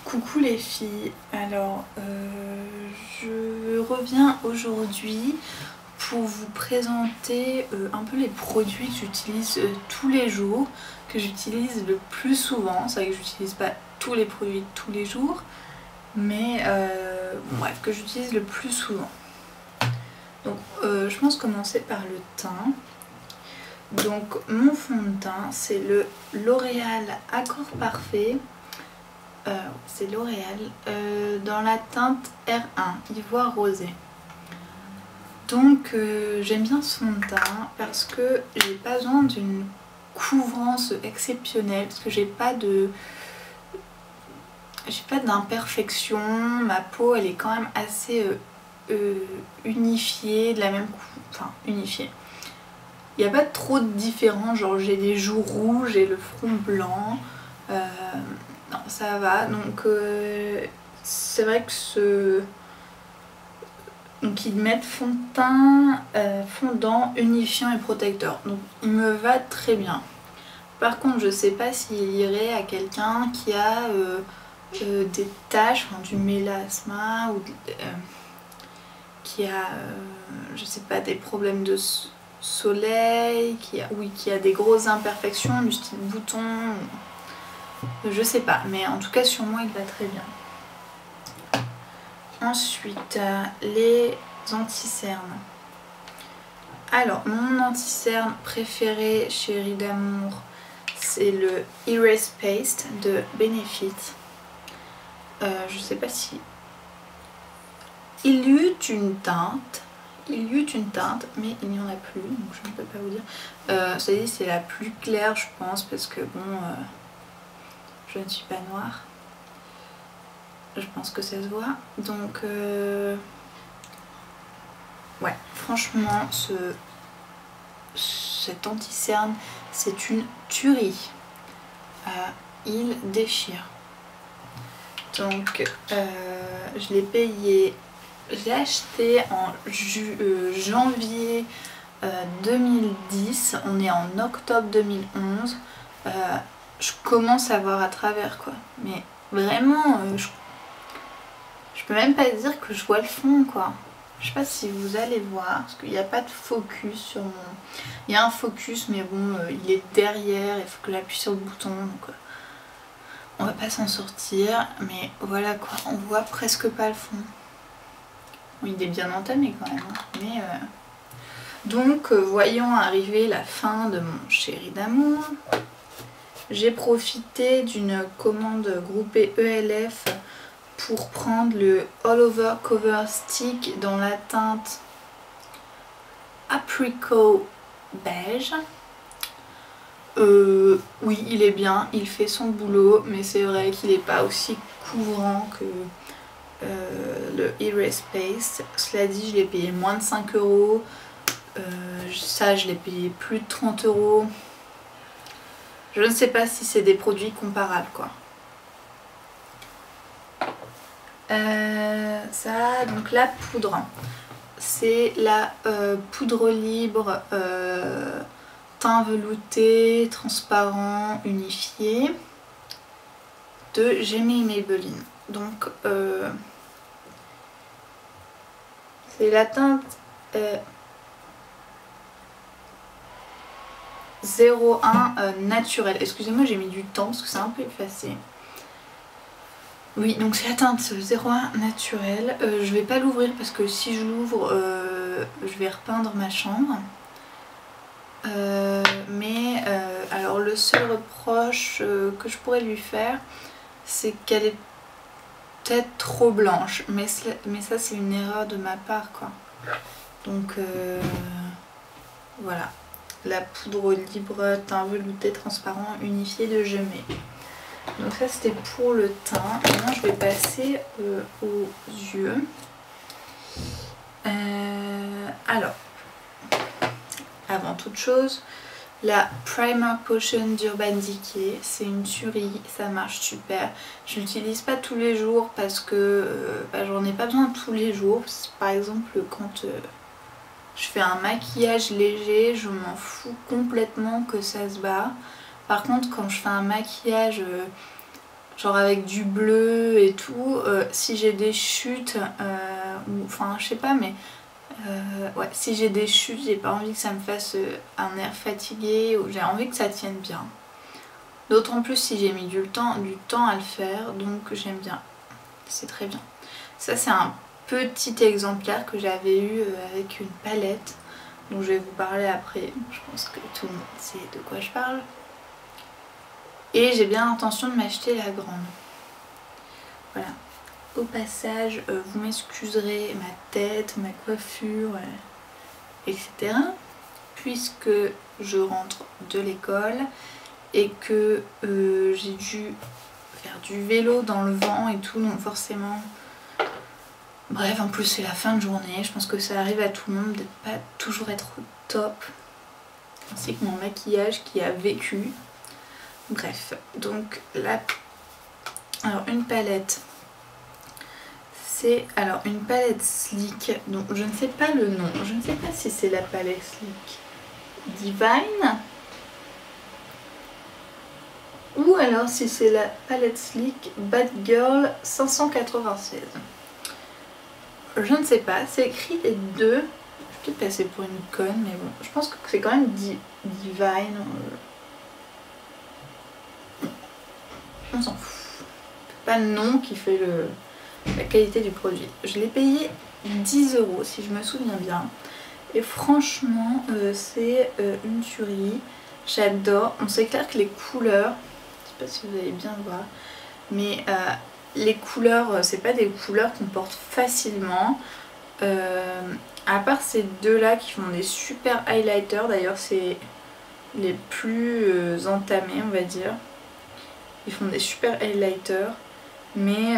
Coucou les filles, alors je reviens aujourd'hui pour vous présenter un peu les produits que j'utilise tous les jours, que j'utilise le plus souvent. C'est vrai que j'utilise pas tous les produits tous les jours, mais bref, que j'utilise le plus souvent. Donc je pense commencer par le teint. Donc mon fond de teint c'est le L'Oréal Accord Parfait. C'est L'Oréal dans la teinte R1 Ivoire Rosé. Donc j'aime bien ce fond de teint parce que j'ai pas besoin d'une couvrance exceptionnelle, parce que j'ai pas d'imperfection. Ma peau elle est quand même assez unifiée, de la même enfin unifiée. Il n'y a pas trop de différence, genre j'ai les joues rouges et le front blanc. Non, ça va. Donc c'est vrai que donc ils mettent fond de teint, fondant, unifiant et protecteur. Donc il me va très bien. Par contre, je sais pas s'il irait à quelqu'un qui a des taches, enfin, du mélasma ou qui a, je sais pas, des problèmes de soleil, qui a des grosses imperfections du style bouton. Je sais pas, mais en tout cas sur moi il va très bien. Ensuite, les anti-cernes. Alors, mon anti-cerne préféré, chérie d'amour, c'est le Erase Paste de Benefit. Je sais pas si... Il y eut une teinte, mais il n'y en a plus, donc je ne peux pas vous dire. C'est la plus claire, je pense, parce que bon... je ne suis pas noire, je pense que ça se voit, donc ouais, franchement cet anti-cerne c'est une tuerie, il déchire. Donc je l'ai payé, je l'ai acheté en janvier 2010, on est en octobre 2011. Je commence à voir à travers quoi, mais vraiment je peux même pas dire que je vois le fond quoi. Je sais pas si vous allez voir, parce qu'il n'y a pas de focus sur mon... Il y a un focus mais bon il est derrière, il faut que j'appuie sur le bouton, donc on va pas s'en sortir, mais voilà quoi, on voit presque pas le fond. Bon, il est bien entamé quand même, hein, mais donc voyant arriver la fin de mon chéri d'amour, j'ai profité d'une commande groupée ELF pour prendre le All Over Cover Stick dans la teinte Apricot Beige. Oui, il est bien, il fait son boulot, mais c'est vrai qu'il n'est pas aussi couvrant que le Erase Paste. Cela dit, je l'ai payé moins de 5 €. Ça, je l'ai payé plus de 30 €. Je ne sais pas si c'est des produits comparables quoi. Ça, donc la poudre, c'est la poudre libre teint velouté, transparent, unifié de Jamie Maybelline. Donc c'est la teinte 01 naturel. Excusez-moi, j'ai mis du temps parce que c'est un peu effacé. Oui, donc c'est la teinte 01 naturel. Je vais pas l'ouvrir parce que si je l'ouvre, je vais repeindre ma chambre. Alors le seul reproche que je pourrais lui faire, c'est qu'elle est peut-être trop blanche. Mais ça, c'est une erreur de ma part, quoi. Donc voilà. La poudre libre teint velouté transparent unifié de Jamie. Donc ça c'était pour le teint. Maintenant je vais passer aux yeux. Alors, avant toute chose, la Primer Potion d'Urban Decay, c'est une tuerie, ça marche super. Je l'utilise pas tous les jours parce que j'en ai pas besoin tous les jours. Par exemple quand je fais un maquillage léger, je m'en fous complètement que ça se barre. Par contre quand je fais un maquillage genre avec du bleu et tout, si j'ai des chutes, ou enfin je sais pas, mais ouais, si j'ai des chutes, j'ai pas envie que ça me fasse un air fatigué, ou j'ai envie que ça tienne bien. D'autant plus si j'ai mis du temps à le faire, donc j'aime bien, c'est très bien. Ça c'est un petit exemplaire que j'avais eu avec une palette, dont je vais vous parler après, je pense que tout le monde sait de quoi je parle. Et j'ai bien l'intention de m'acheter la grande. Voilà. Au passage, vous m'excuserez ma tête, ma coiffure, etc. Puisque je rentre de l'école et que j'ai dû faire du vélo dans le vent et tout, donc forcément... Bref, en plus c'est la fin de journée, je pense que ça arrive à tout le monde de pas toujours être au top. Ainsi que mon maquillage qui a vécu. Bref, donc là... Alors une palette... C'est alors une palette Sleek, donc je ne sais pas le nom, je ne sais pas si c'est la palette Sleek Divine ou alors si c'est la palette Sleek Bad Girl 596. Je ne sais pas, c'est écrit les deux, je vais peut-être passer pour une conne, mais bon, je pense que c'est quand même Divine. On s'en fout, c'est pas le nom qui fait la qualité du produit. Je l'ai payé 10 € si je me souviens bien. Et franchement, c'est une tuerie. J'adore. On sait clair que les couleurs, je sais pas si vous allez bien voir, mais les couleurs, c'est pas des couleurs qu'on porte facilement. À part ces deux-là qui font des super highlighters, d'ailleurs c'est les plus entamés on va dire. Ils font des super highlighters. Mais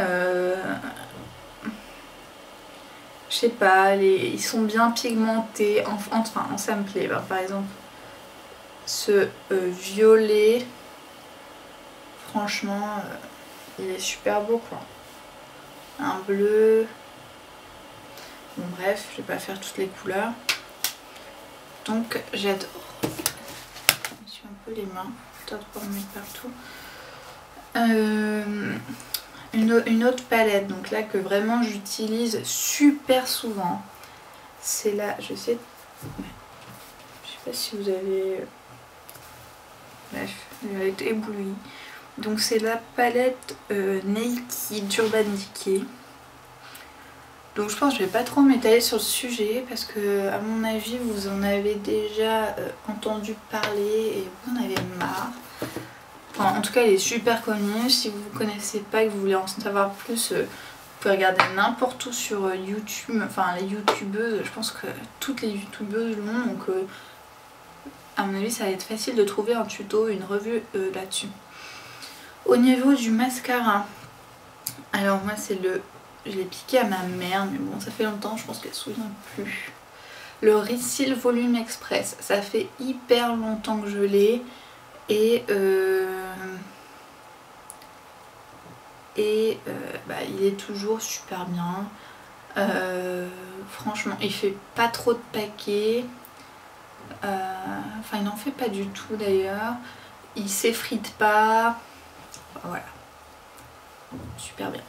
je sais pas, ils sont bien pigmentés, enfin ça me plaît. Par exemple, ce violet, franchement, il est super beau quoi. Un bleu, bon bref, je vais pas faire toutes les couleurs. Donc j'adore. Je suis un peu les mains, top pour me mettre partout. Une autre palette, donc là que vraiment j'utilise super souvent, c'est là, je sais pas si vous avez... Bref, elle va être éblouie. Donc c'est la palette Nail Kit d'Urban Decay. Donc je pense que je vais pas trop m'étaler sur le sujet parce que à mon avis vous en avez déjà entendu parler et vous en avez marre. Enfin, en tout cas elle est super connue. Si vous ne connaissez pas et que vous voulez en savoir plus, vous pouvez regarder n'importe où sur YouTube. Enfin les youtubeuses, je pense que toutes les youtubeuses l'ont, donc à mon avis ça va être facile de trouver un tuto, une revue là-dessus. Au niveau du mascara, alors moi c'est je l'ai piqué à ma mère, mais bon ça fait longtemps, je pense qu'elle se souvient plus. Le Reseal Volume Express, ça fait hyper longtemps que je l'ai et il est toujours super bien. Franchement il fait pas trop de paquets, enfin il n'en fait pas du tout d'ailleurs, il s'effrite pas, voilà, super bien.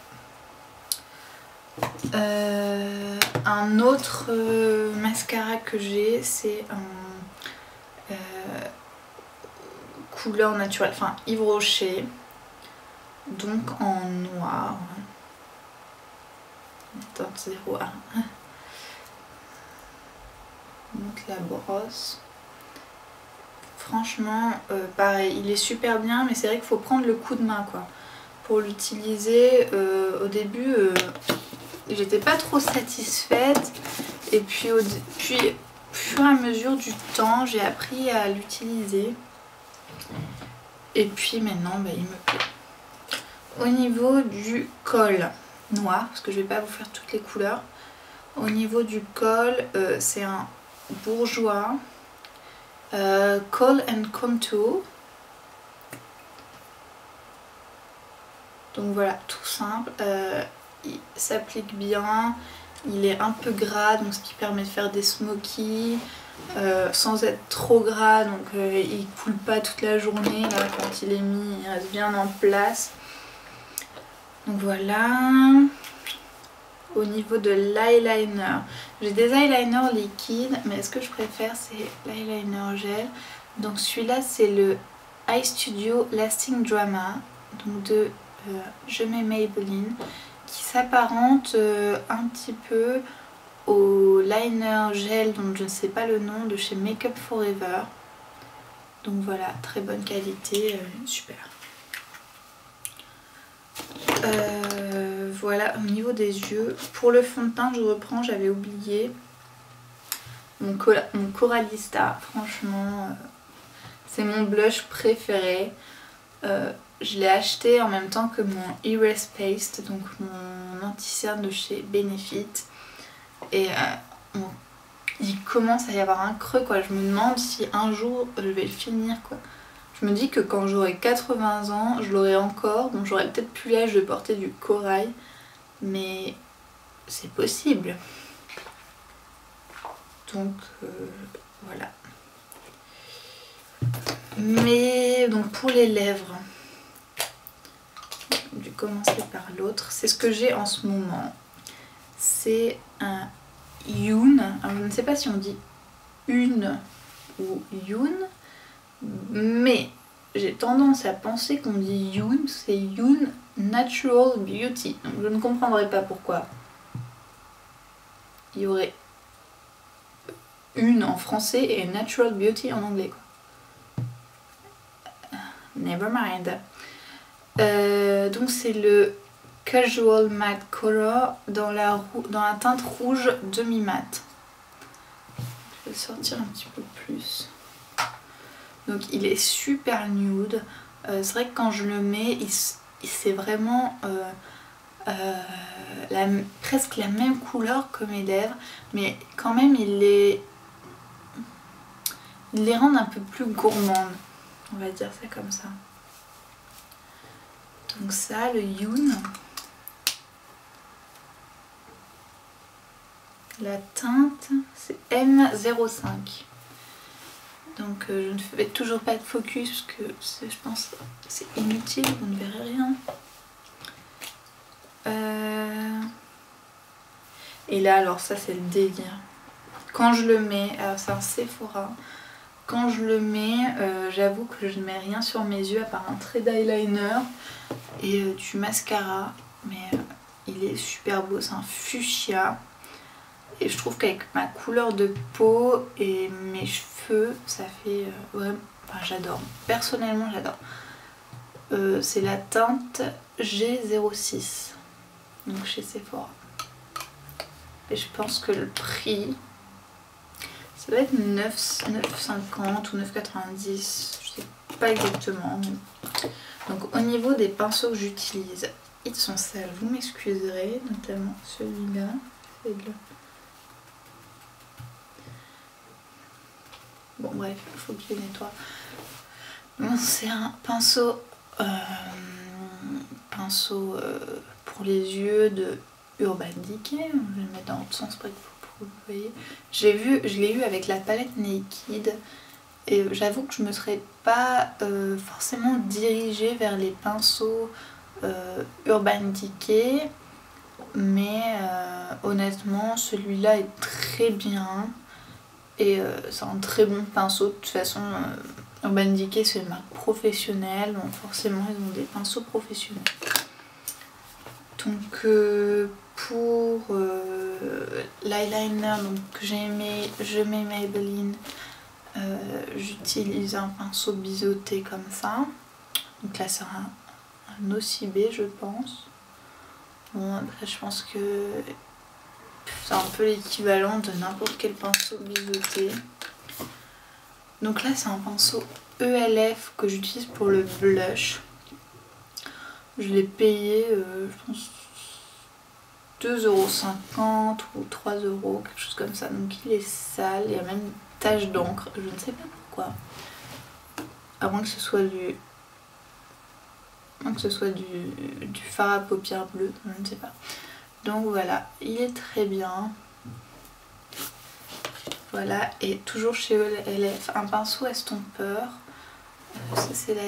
Un autre mascara que j'ai, c'est un couleur naturelle, enfin Yves Rocher, donc en noir. Attends, 01. Donc la brosse. Franchement, pareil, il est super bien, mais c'est vrai qu'il faut prendre le coup de main quoi. Pour l'utiliser, au début, j'étais pas trop satisfaite. Et puis, au fur et à mesure du temps, j'ai appris à l'utiliser. Et puis maintenant, il me plaît. Au niveau du col noir, parce que je vais pas vous faire toutes les couleurs. Au niveau du col, c'est un Bourjois Col and Contour. Donc voilà, tout simple. Il s'applique bien. Il est un peu gras, donc ce qui permet de faire des smokies sans être trop gras, donc il coule pas toute la journée. Là, quand il est mis, il reste bien en place. Donc voilà. Au niveau de l'eyeliner, j'ai des eyeliners liquides, mais ce que je préfère c'est l'eyeliner gel. Donc celui-là c'est le Eye Studio Lasting Drama, donc de Je mets Maybelline, qui s'apparente un petit peu au liner gel dont je ne sais pas le nom, de chez Make Up Forever. Donc voilà, très bonne qualité, super. Voilà, au niveau des yeux, pour le fond de teint je reprends, j'avais oublié mon Coralista, franchement c'est mon blush préféré. Je l'ai acheté en même temps que mon Erase Paste, donc mon anti-cerne de chez Benefit, et il commence à y avoir un creux quoi, je me demande si un jour je vais le finir quoi. Je me dis que quand j'aurai 80 ans, je l'aurai encore, donc j'aurai peut-être plus l'âge de porter du corail, mais c'est possible. Donc voilà. Mais donc pour les lèvres, je vais commencer par l'autre. C'est ce que j'ai en ce moment. C'est un Youn. Alors je ne sais pas si on dit une ou Youn, mais j'ai tendance à penser qu'on dit Youn. C'est Youn Natural Beauty. Donc je ne comprendrai pas pourquoi il y aurait une en français et Natural Beauty en anglais quoi. Never mind. Donc c'est le Casual Matte Color dans la teinte rouge demi-mat. Je vais le sortir un petit peu plus. Donc il est super nude. C'est vrai que quand je le mets, c'est vraiment presque la même couleur que mes lèvres, mais quand même il les rend un peu plus gourmandes. On va dire ça comme ça. Donc ça, le Youn. La teinte, c'est M05. Donc je ne fais toujours pas de focus parce que je pense que c'est inutile, vous ne verrez rien. Et là, alors ça c'est le délire. Quand je le mets, alors c'est un Sephora. Quand je le mets, j'avoue que je ne mets rien sur mes yeux à part un trait d'eyeliner et du mascara. Mais il est super beau, c'est un fuchsia. Et je trouve qu'avec ma couleur de peau et mes cheveux, ça fait vraiment... Enfin, j'adore. Personnellement, j'adore. C'est la teinte G06. Donc chez Sephora. Et je pense que le prix... Ça doit être 9,50 ou 9,90, je sais pas exactement. Donc au niveau des pinceaux que j'utilise, ils sont sales, vous m'excuserez, notamment celui-là. Bon bref, il faut que je les nettoie. Bon, c'est un pinceau, pour les yeux de Urban Decay. Je vais le mettre dans l'autre sens pour que vous voyez. Je l'ai eu avec la palette Naked et j'avoue que je me serais pas forcément dirigée vers les pinceaux Urban Decay, mais honnêtement celui-là est très bien et c'est un très bon pinceau. De toute façon Urban Decay c'est une marque professionnelle, donc forcément ils ont des pinceaux professionnels. Donc pour l'eyeliner que j'ai aimé, je mets Maybelline, j'utilise un pinceau biseauté comme ça. Donc là c'est un OCB je pense. Bon après je pense que c'est un peu l'équivalent de n'importe quel pinceau biseauté. Donc là c'est un pinceau ELF que j'utilise pour le blush. Je l'ai payé, je pense, 2,50 € ou 3 €, quelque chose comme ça. Donc il est sale, il y a même une tache d'encre, je ne sais pas pourquoi. À moins que ce soit du fard à paupières bleues, je ne sais pas. Donc voilà, il est très bien. Voilà, et toujours chez ELF, un pinceau estompeur. Ça c'est la...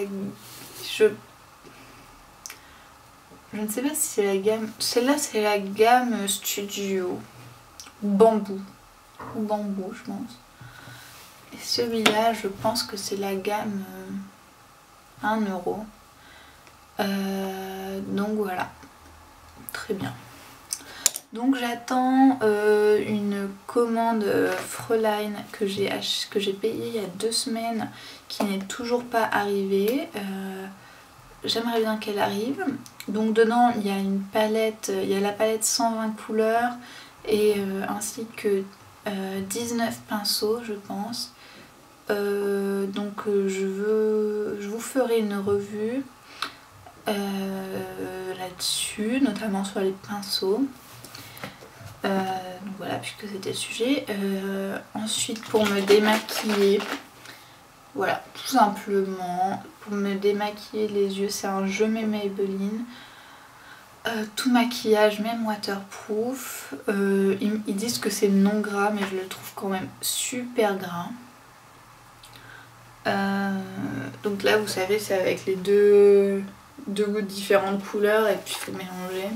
Je ne sais pas si c'est la gamme... Celle-là c'est la gamme Studio. Bambou. Ou bambou je pense. Et celui-là je pense que c'est la gamme 1€. Donc voilà. Très bien. Donc j'attends une commande Fräulein que j'ai payée il y a 2 semaines qui n'est toujours pas arrivée. J'aimerais bien qu'elle arrive. Donc dedans il y a une palette, il y a la palette 120 couleurs et ainsi que 19 pinceaux je pense. Donc je vous ferai une revue là-dessus, notamment sur les pinceaux. Donc voilà, puisque c'était le sujet. Ensuite pour me démaquiller, voilà, tout simplement, pour me démaquiller les yeux, c'est un Je mets Maybelline. Tout maquillage, même waterproof. Ils disent que c'est non gras, mais je le trouve quand même super gras. Donc là, vous savez, c'est avec les deux différentes couleurs et puis il faut mélanger.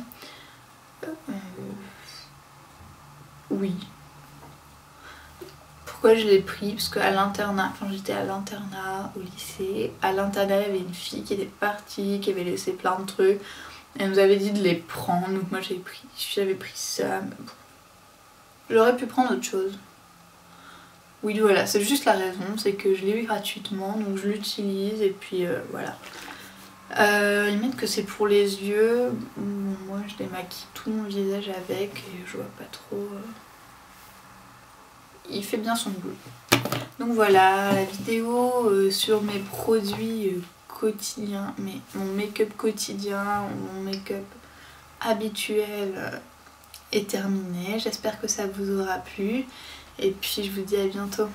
Oui. Pourquoi je l'ai pris? Parce qu'à l'internat, quand j'étais à l'internat au lycée, à l'internat il y avait une fille qui était partie, qui avait laissé plein de trucs. Elle nous avait dit de les prendre, donc moi j'avais pris ça. Mais bon. J'aurais pu prendre autre chose. Oui voilà, c'est juste la raison, c'est que je l'ai eu gratuitement, donc je l'utilise et puis voilà. Ils mettent que c'est pour les yeux. Bon, moi je démaquille tout mon visage avec et je vois pas trop. Il fait bien son boulot. Donc voilà, la vidéo sur mes produits quotidiens, mon make-up quotidien, mon make-up habituel est terminée. J'espère que ça vous aura plu et puis je vous dis à bientôt.